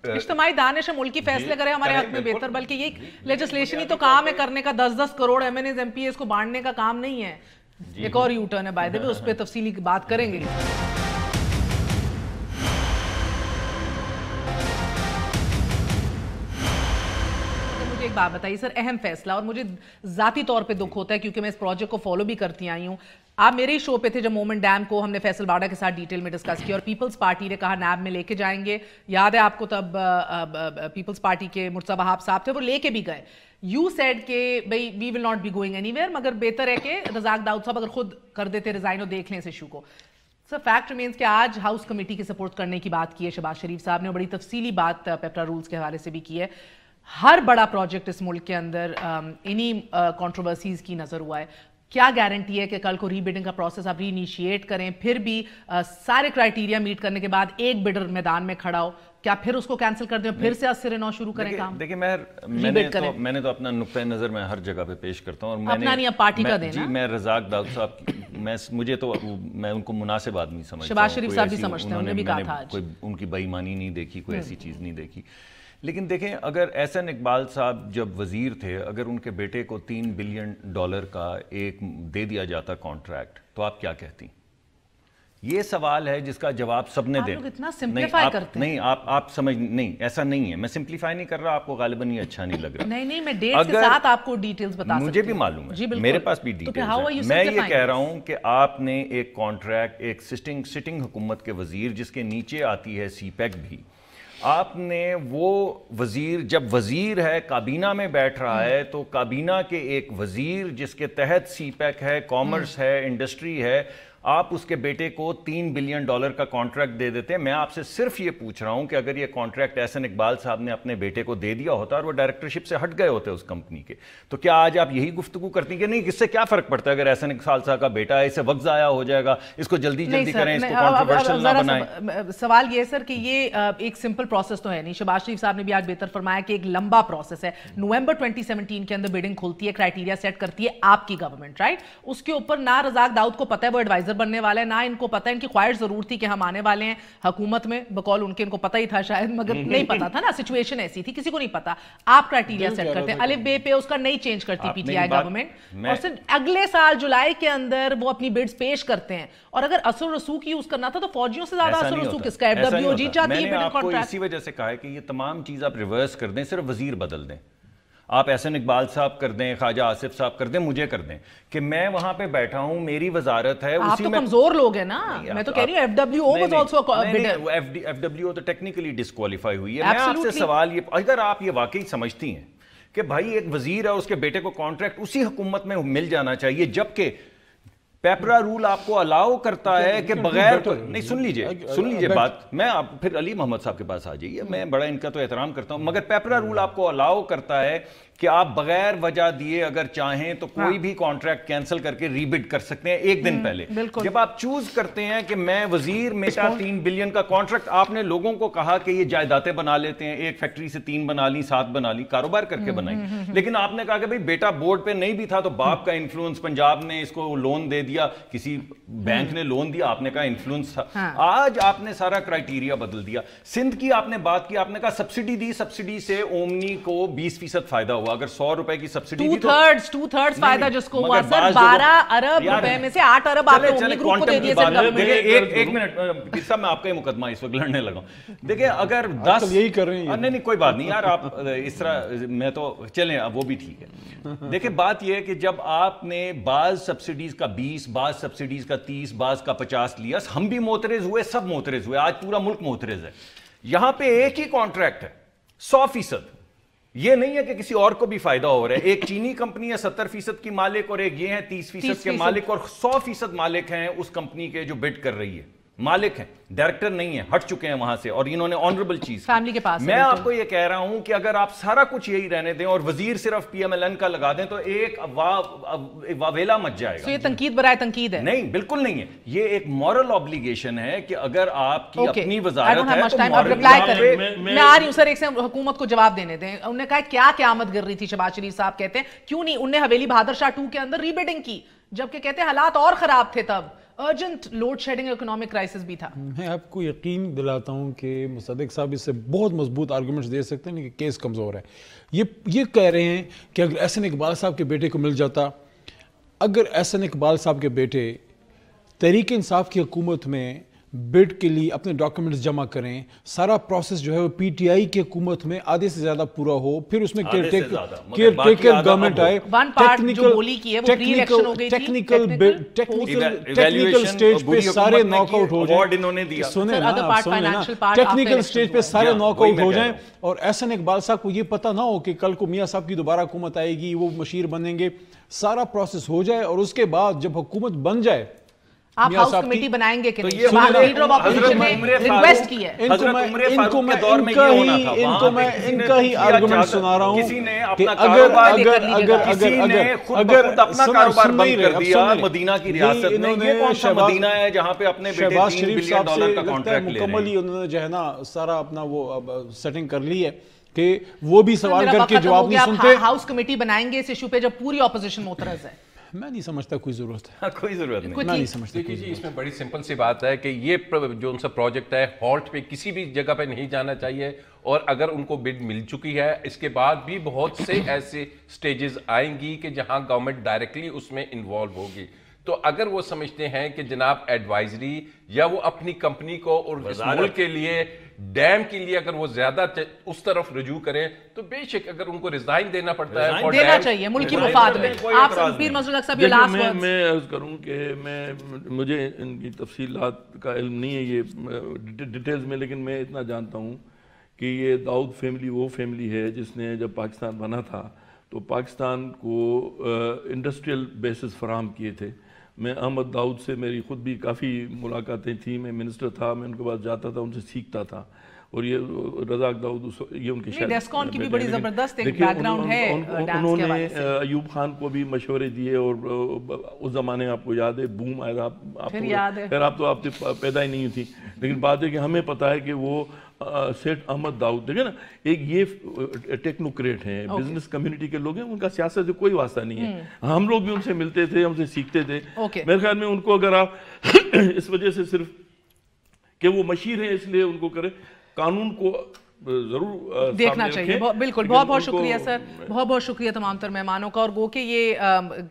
A: اجتماعی دانش ملکی فیصلے کرے ہمارے حق میں بہتر, بلکہ یہ لیجسلیشن ہی تو کام ہے کرنے کا. 10-10 کروڑ MNAs MPAs کو بانٹنے کا کام نہیں ہے. ایک اور یو ٹرن ہے بائی دی وے, اس پہ تفصیلی بات کریں گے. ایک بات بتائیے سر, اہم فیصلہ, اور مجھے ذاتی طور پہ دکھ ہوتا ہے کیونکہ میں اس پروجیکٹ کو فالو بھی کرتی آئی ہوں. آپ میرے ہی شو پہ تھے جب مومنٹ ڈیم کو ہم نے فیصل باڑا کے ساتھ ڈیٹیل میں ڈسکس کیا, اور پیپلز پارٹی نے کہا نیب میں لے کے جائیں گے. یاد ہے آپ کو تب پیپلز پارٹی کے مرتضی وہاب صاحب تھے, وہ لے کے بھی گئے. یو سیڈ کہ بھئی we will not be going anywhere, مگر بہتر ہے کہ رزاق داؤد صاحب اگر خود کر دیتے ریزائن اور دیکھ لیں اس ایشو کو. سر فیکٹ ریمینز کہ آج ہاؤس کمیٹی کی سپورٹ کرنے کی بات کی ہے شہباز شریف صاحب نے, بڑی تفصیلی بات پیپرا رولز کے حوالے سے بھی کی ہے. ہر بڑا پروجیکٹ اس ملک کے اندر انہی کنٹروورسیز کی نظر ہوا ہے. کیا گارنٹی ہے کہ کل کو ری بیڈنگ کا پروسیس آپ ری انیشیٹ کریں, پھر بھی سارے کرائیٹیریا میٹ کرنے کے بعد ایک بیڈر میدان میں کھڑا ہو, کیا پھر اس کو کینسل کر دیں, پھر سے از سر نو شروع کریں کام؟
D: دیکھیں میں نے تو اپنا نقطۂ نظر میں ہر جگہ پہ پیش کرتا ہوں, اور
A: اپنا نہیں اب پارٹی کا دینا.
D: جی میں رزاق داؤد صاحب مجھے تو میں ان کو مناسب آدمی سمجھتا ہوں.
A: شہباز شریف صاحب بھی سمجھتے ہیں, انہوں نے بھی کہا تھا
D: کوئی ان کی بے ایمانی نہیں دیکھی, کوئی ایسی چیز نہیں دیکھی. لیکن دیکھیں اگر احسن اقبال صاحب جب وزیر تھے, اگر ان کے بیٹے کو $3 بلین کا ایک دے دیا جاتا کانٹریکٹ, تو آپ کیا کہتی؟ یہ سوال ہے جس کا جواب سب نے دینا.
A: اتنا سمپلیفائی کرتے ہیں.
D: نہیں آپ سمجھ, نہیں ایسا نہیں ہے, میں سمپلیفائی نہیں کر رہا, آپ کو غالباً یہ اچھا نہیں لگ رہا.
A: نہیں میں ڈیٹس کے ساتھ آپ کو ڈیٹیلز بتا سکتی ہوں,
D: مجھے بھی معلوم ہے, میرے پاس بھی ڈیٹیلز ہیں. میں یہ کہہ رہا ہوں کہ آپ نے ایک کانٹریکٹ, ایک سٹنگ حکومت کے وزیر جس کے نیچے آتی ہے سی پیک بھی, آپ نے وہ وزیر جب وزیر ہے کابینہ میں بیٹھ رہا ہے, تو کابینہ کے ایک وزیر جس کے تحت سی پیک ہے, کامرس ہے, انڈسٹری ہے, آپ اس کے بیٹے کو $3 بلین کا کانٹریکٹ دے دیتے ہیں. میں آپ سے صرف یہ پوچھ رہا ہوں کہ اگر یہ کانٹریکٹ احسن اقبال صاحب نے اپنے بیٹے کو دے دیا ہوتا اور وہ ڈائریکٹرشپ سے ہٹ گئے ہوتے اس کمپنی کے, تو کیا آج آپ یہی گفتگو کرتی کہ نہیں اس سے کیا فرق پڑتا ہے, اگر احسن اقبال صاحب کا بیٹا ہے, اس سے وقت ضائع ہو جائے گا, اس کو جلدی کریں, اس کو کنٹروورشل نہ بنائیں.
A: سوال یہ ہے سر کہ یہ ایک سمپل پروسیس تو ہے نہیں. شہباز شریف صاحب نے بھی آج بہتر فرمایا کہ ایک لمبا پروسیس ہے. نومبر 2017 کے اندر بیڈنگ کھلتی ہے, کرائیٹیریا سیٹ کرتی ہے آپ کی گورنمنٹ, رائٹ. اس کے اوپر نہ رزاق داؤد کو پتہ ہے وہ ایڈوائزر بننے والا ہے, نہ ان کو پتہ ہے, ان کی خواہش ضرور تھی کہ ہم آنے والے ہیں حکومت میں, بقول ان کے ان کو پتہ ہی تھا شاید, مگر نہیں پتہ تھا نا, سچویشن ایسی تھی, کسی کو نہیں پتہ. آپ کرائیٹیریا سیٹ کرتے ہیں, الف بے پہ اس کا نہیں چینج کرتی پی ٹی آئی گورنمنٹ, اور پھر اگلے سال جولائی کے اندر وہ اپنی بیڈز پیش کرتے ہیں. اور اگر اثر رسوخ یوز کرنا تھا تو فوجیوں سے زیادہ اثر رسوخ کس کا, ایف ڈبلیو جیت جاتی ہے بیڈنگ کانٹریکٹ.
D: اسی وجہ سے کہا ہے کہ یہ تمام چیز آپ ریورس کر دیں, صرف وزیر بدل دیں. آپ احسن اقبال صاحب کر دیں, خواجہ آصف صاحب کر دیں, مجھے کر دیں کہ میں وہاں پہ بیٹھا ہوں, میری وزارت ہے.
A: آپ تو کمزور لوگ ہیں نا, میں تو کہہ رہی ہوں F W O was also
D: F W تو ٹیکنیکلی ڈسکوالیفائی ہوئی ہے. میں آپ سے سوال یہ, اگر آپ یہ واقعی سمجھتی ہیں کہ بھائی ایک وزیر ہے, اس کے بیٹے کو کانٹریکٹ اسی حکومت میں مل جانا چاہیے, جبکہ پیپرا رول آپ کو الاؤ کرتا ہے کہ بغیر, نہیں سن لیجئے بات, میں پھر علی محمد صاحب کے پاس آ جائیے, میں بڑا ان کا تو احترام کرتا ہوں, مگر پیپرا رول آپ کو الاؤ کرتا ہے کہ آپ بغیر وجہ دیے اگر چاہیں تو کوئی بھی کانٹریکٹ کینسل کر کے ری بڈ کر سکتے ہیں ایک دن پہلے. جب آپ چوز کرتے ہیں کہ میں وزیر میرا $3 بلین کا کانٹریکٹ, آپ نے لوگوں کو کہا کہ یہ جائیدادیں بنا لیتے ہیں, ایک فیکٹری سے 3 بنا لی, 7 بنا لی, کاروبار کر کے بنائی, لیکن آپ نے کہا کہ بھئی بیٹا بورڈ پہ نہیں بھی تھا تو باپ کا انفلوئنس, پنجاب نے اس کو لون دے دیا, کسی بینک نے لون دیا, آپ نے کہا انفلوئنس تھا. آج آپ نے سارا کرائیٹیریا بدل دیا. سندھ کی آپ نے بات کی, آپ نے کہا سبسڈی دی, سبسڈی سے اومنی کو 20% فائدہ ہوا. اگر 100 روپے کی سبسڈی دی تو
A: 2/3 فائدہ جس کو ہوا سر, 12 ارب روپے میں سے 8 ارب آپ نے اومنی گروپ کو دے دیے سر.
D: ایک منٹ صاحب, میں آپ کا ہی مقدمہ اس وقت لڑنے لگا ہوں. دیکھیں اگر 10
E: یہی کر رہے ہیں,
D: نہیں کوئی بات نہیں یار, آپ اس طرح, میں تو چلیں وہ بھی ٹھیک ہے. دیکھیں بات یہ ہے کہ جب آپ نے بعض سبسڈیز کا 20, بعض سبسڈیز کا 30, بعض کا 50 لیا, ہم بھی معترض ہوئے, سب معترض ہوئے, آج پورا ملک معترض ہے. یہاں پہ ایک ہی کانٹریکٹ ہے 100%. یہ نہیں ہے کہ کسی اور کو بھی فائدہ ہو رہا ہے. ایک چینی کمپنی ہے 70% کی مالک, اور ایک یہ ہے 30% کے مالک, اور 100% مالک ہیں اس کمپنی کے جو بڈ کر رہی ہے. مالک ہیں, ڈائریکٹر نہیں ہیں, ہٹ چکے ہیں وہاں سے, اور انہوں نے آنریبل چیز
A: فیملی کے پاس.
D: میں آپ کو یہ کہہ رہا ہوں کہ اگر آپ سارا کچھ یہی رہنے دیں اور وزیر صرف پی ایم ایل این کا لگا دیں تو ایک واویلا مچ جائے گا.
A: یہ تنقید برائے تنقید ہے.
D: نہیں, بالکل نہیں ہے. یہ ایک مورل obligation ہے کہ اگر آپ کی اپنی وزارت ہے تو
A: میں آ رہی ہوں سر, ایک سے حکومت کو جواب دینے دیں. انہوں نے کہا کیا قیامت گر رہی تھی, شہباز شریف صاحب کہتے ہیں کیوں نہیں انہوں نے حویلی بہادر شاہ 2 کے اندر ری بیڈنگ کی, جبکہ کہتے ہیں حالات اور خراب تھے, تب urgent load shedding economic crisis بھی تھا.
E: میں آپ کو یقین دلاتا ہوں کہ مصدق صاحب اس سے بہت مضبوط آرگومنٹس دے سکتے ہیں کہ کیس کمزور ہے. یہ کہہ رہے ہیں کہ اگر احسن اقبال صاحب کے بیٹے کو مل جاتا, اگر احسن اقبال صاحب کے بیٹے تحریک انصاف کی حکومت میں بڈ کے لیے اپنے ڈاکیومنٹس جمع کریں, سارا پروسیس جو ہے وہ پی ٹی آئی کی حکومت میں آدھے سے زیادہ پورا ہو, پھر اس میں کیئر ٹیکر گورنمنٹ آئے, ٹیکنیکل سٹیج پہ سارے ناک آؤٹ ہو جائیں, سنیں نا, ٹیکنیکل سٹیج پہ سارے ناک آؤٹ ہو جائیں, اور احسن اقبال صاحب کو یہ پتہ نہ ہو کہ کل کو میاں صاحب کی دوبارہ حکومت آئے گی, وہ مشیر بنیں گے, سارا پروسیس ہو جائے, اور اس کے بعد جب حکومت بن جائے
A: آپ ہاؤس کمیٹی بنائیں گے کہ نہیں؟ لیڈر آف اپوزیشن نے ریکویسٹ کی ہے.
E: ان کو میں ان کا ہی آرگومنٹ سنا رہا ہوں کہ اگر
D: اپنا کاروبار بند کر دیا مدینہ کی ریاست میں, یہ کون سا مدینہ ہے جہاں پہ اپنے بیٹے $3 بلین کا کانٹریکٹ لے رہے ہیں.
E: مکمل ہی انہوں نے جو ہے نا سارا اپنا وہ سیٹنگ کر لی ہے کہ وہ بھی سوال کر کے جواب نہیں سنتے.
A: ہاؤس کمیٹی بنائیں گے اس ایشو پہ جب پوری اپوزیشن معترض ہے.
E: میں نہیں سمجھتا کوئی ضرورت ہے,
D: کوئی ضرورت نہیں.
E: میں نہیں سمجھتا.
C: جی اس میں بڑی سمپل سی بات ہے کہ یہ جو ان سا پروجیکٹ ہے ہالٹ پہ کسی بھی جگہ پہ نہیں جانا چاہیے, اور اگر ان کو بڈ مل چکی ہے اس کے بعد بھی بہت سے ایسے سٹیجز آئیں گی کہ جہاں گورنمنٹ ڈائریکٹلی اس میں انوالو ہوگی. تو اگر وہ سمجھتے ہیں کہ جناب ایڈوائزری یا وہ اپنی کمپنی کو اور اس ملک کے لیے ڈیم کے لیے اگر وہ زیادہ اس طرف رجوع کریں تو بے شک اگر ان کو ریزائن دینا پڑتا ہے
A: دینا چاہیے ملکی مفاد میں. آپ پیر منظور حق صاحب یہ لاسٹ ورڈز.
G: میں عرض کروں کہ مجھے ان کی تفصیلات کا علم نہیں ہے یہ ڈیٹیلز میں, لیکن میں اتنا جانتا ہوں کہ یہ داؤد فیملی وہ فیملی ہے جس نے جب پاکستان بنا تھا تو پاکستان کو انڈسٹریل بیسز فراہم کیے تھے. میں احمد داؤد سے میری خود بھی کافی ملاقاتیں تھیں, میں منسٹر تھا, میں ان کے پاس جاتا تھا, ان سے سیکھتا تھا, اور یہ رزاق داؤد یہ ان کے شاید
A: ڈیسکون کی بھی بڑی زبردست ایک بیک گراؤنڈ ہے.
G: انہوں نے ایوب خان کو بھی مشورے دیے, اور اس زمانے آپ کو یاد ہے بوم آیا تھا, خیر آپ تو آپ پیدا ہی نہیں تھی, لیکن بات ہے کہ ہمیں پتا ہے کہ وہ سیٹ احمد داؤد دیکھیں نا, ایک یہ ٹیکنوکریٹ ہیں, بزنس کمیونٹی کے لوگ ہیں, ان کا سیاست سے کوئی واسطہ نہیں ہے. ہم لوگ بھی ان سے ملتے تھے, ہم سے سیکھتے تھے. میرے خیال میں ان کو اگر آپ اس وجہ سے صرف کہ وہ مشیر ہیں اس لیے ان کو کرے, قانون کو ضرور
A: دیکھنا چاہیے. بالکل, بہت بہت شکریہ سر, بہت بہت شکریہ تمام تر مہمانوں کا. اور گو کہ یہ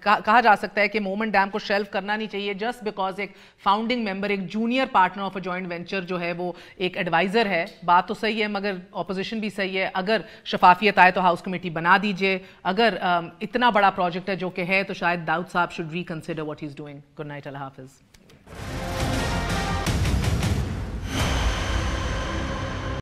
A: کہا جا سکتا ہے کہ مومنٹ ڈیم کو شیلف کرنا نہیں چاہیے جسٹ بیکاز ایک فاؤنڈنگ ممبر, ایک junior partner of a joint venture جو ہے وہ ایک ایڈوائزر ہے. بات تو صحیح ہے مگر اپوزیشن بھی صحیح ہے. اگر شفافیت آئے تو ہاؤس کمیٹی بنا دیجئے. اگر اتنا بڑا پروجیکٹ ہے جو کہ ہے تو شاید Dawood sahab should reconsider what he is doing. Good night, اللہ حافظ.